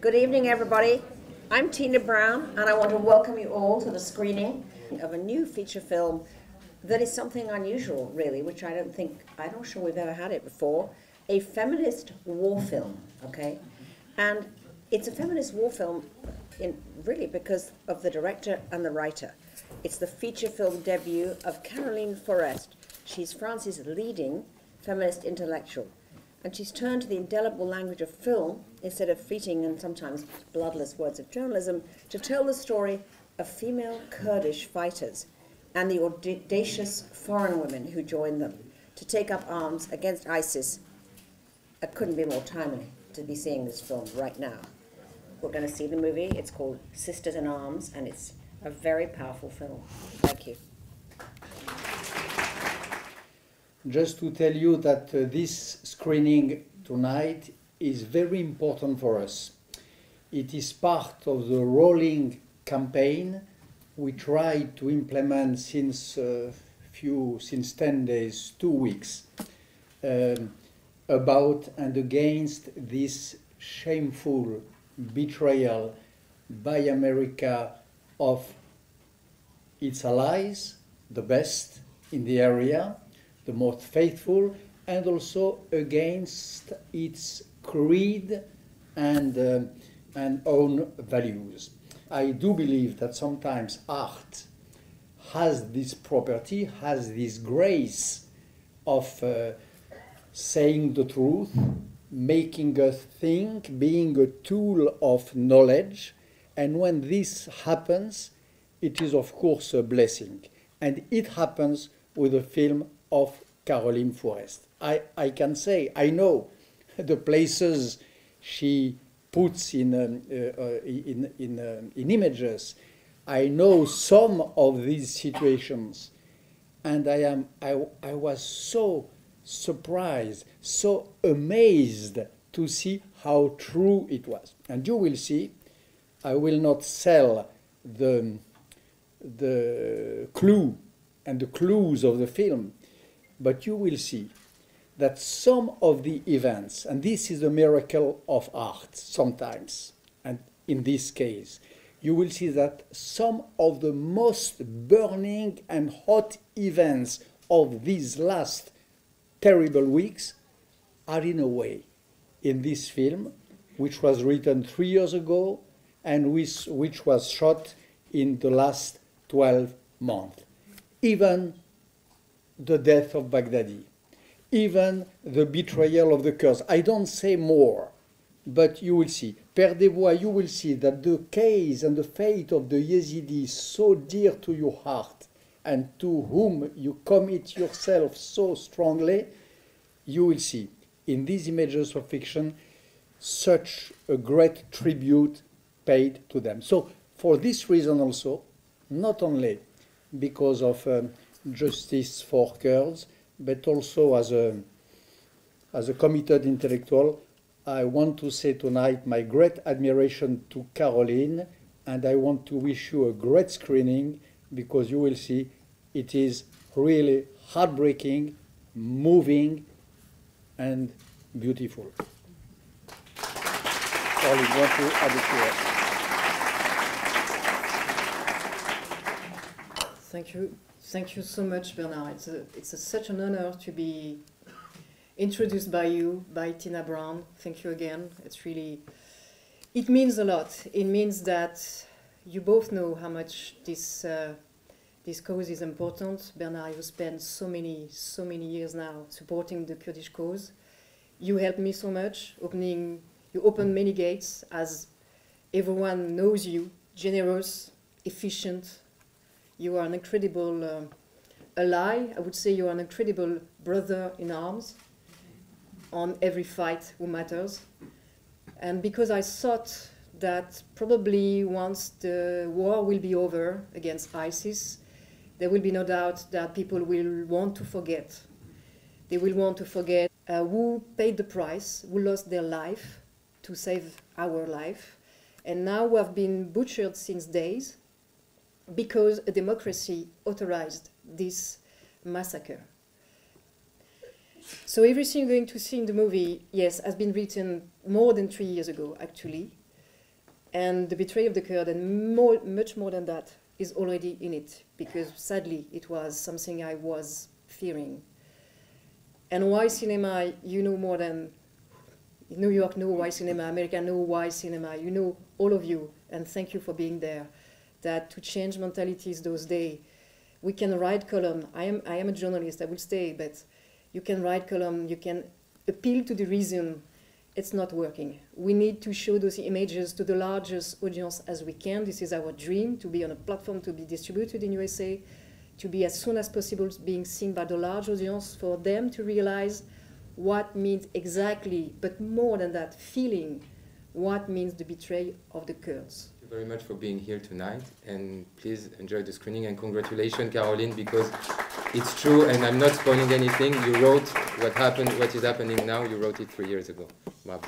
Good evening, everybody. I'm Tina Brown, and I want to welcome you all to the screening of a new feature film that is something unusual, really, which I'm not sure we've ever had it before. A feminist war film, okay? And it's a feminist war film really because of the director and the writer. It's the feature film debut of Caroline Forest. She's France's leading feminist intellectual. And she's turned to the indelible language of film, instead of fleeting and sometimes bloodless words of journalism, to tell the story of female Kurdish fighters and the audacious foreign women who joined them to take up arms against ISIS. It couldn't be more timely to be seeing this film right now. We're going to see the movie. It's called Sisters in Arms, and it's a very powerful film. Thank you. Just to tell you that this screening tonight is very important for us. It is part of the rolling campaign we tried to implement since 10 days, 2 weeks, about and against this shameful betrayal by America of its allies, the best in the area, the most faithful, and also against its creed and own values. I do believe that sometimes art has this property, has this grace of saying the truth, making us think, being a tool of knowledge, and when this happens, it is of course a blessing. And it happens with a film of Caroline Forest. I can say, I know the places she puts in images. I know some of these situations, and I was so surprised, so amazed to see how true it was. And you will see, I will not sell the clue and the clues of the film, but you will see that some of the events, and this is a miracle of art sometimes, and in this case, you will see that some of the most burning and hot events of these last terrible weeks are in a way in this film, which was written 3 years ago and which was shot in the last 12 months. Even the death of Baghdadi, even the betrayal of the Kurds. I don't say more, but you will see. Père des Bois, you will see that the case and the fate of the Yazidis, so dear to your heart and to whom you commit yourself so strongly, you will see in these images of fiction such a great tribute paid to them. So for this reason also, not only because of justice for Kurds, but also as a committed intellectual, I want to say tonight my great admiration to Caroline, and I want to wish you a great screening, because you will see it is really heartbreaking, moving, and beautiful. Caroline, want to add a few words? Thank you. Thank you so much, Bernard. It's such an honor to be introduced by you, by Tina Brown. Thank you again. It means a lot. It means that you both know how much this cause is important. Bernard, you spent so many years now supporting the Kurdish cause. You helped me so much. You opened many gates, as everyone knows you, generous, efficient. You are an incredible ally. I would say you are an incredible brother in arms on every fight who matters. And because I thought that probably once the war will be over against ISIS, there will be no doubt that people will want to forget. They will want to forget who paid the price, who lost their life to save our life, and now who have been butchered since days, because a democracy authorized this massacre. So everything you're going to see in the movie, yes, has been written more than 3 years ago, actually. And the betrayal of the Kurds, and much more than that, is already in it, because sadly it was something I was fearing. And why cinema, you know more than New York know why cinema, America know why cinema, you know, all of you, and thank you for being there, that to change mentalities those days, we can write column. I am a journalist, I will stay, but you can write column, you can appeal to the reason. It's not working. We need to show those images to the largest audience as we can. This is our dream, to be on a platform, to be distributed in USA, to be as soon as possible being seen by the large audience, for them to realize what means exactly, but more than that, feeling what means the betrayal of the Kurds. Thank you very much for being here tonight, and please enjoy the screening, and congratulations, Caroline, because it's true, and I'm not spoiling anything. You wrote what is happening now, you wrote it 3 years ago. Wow.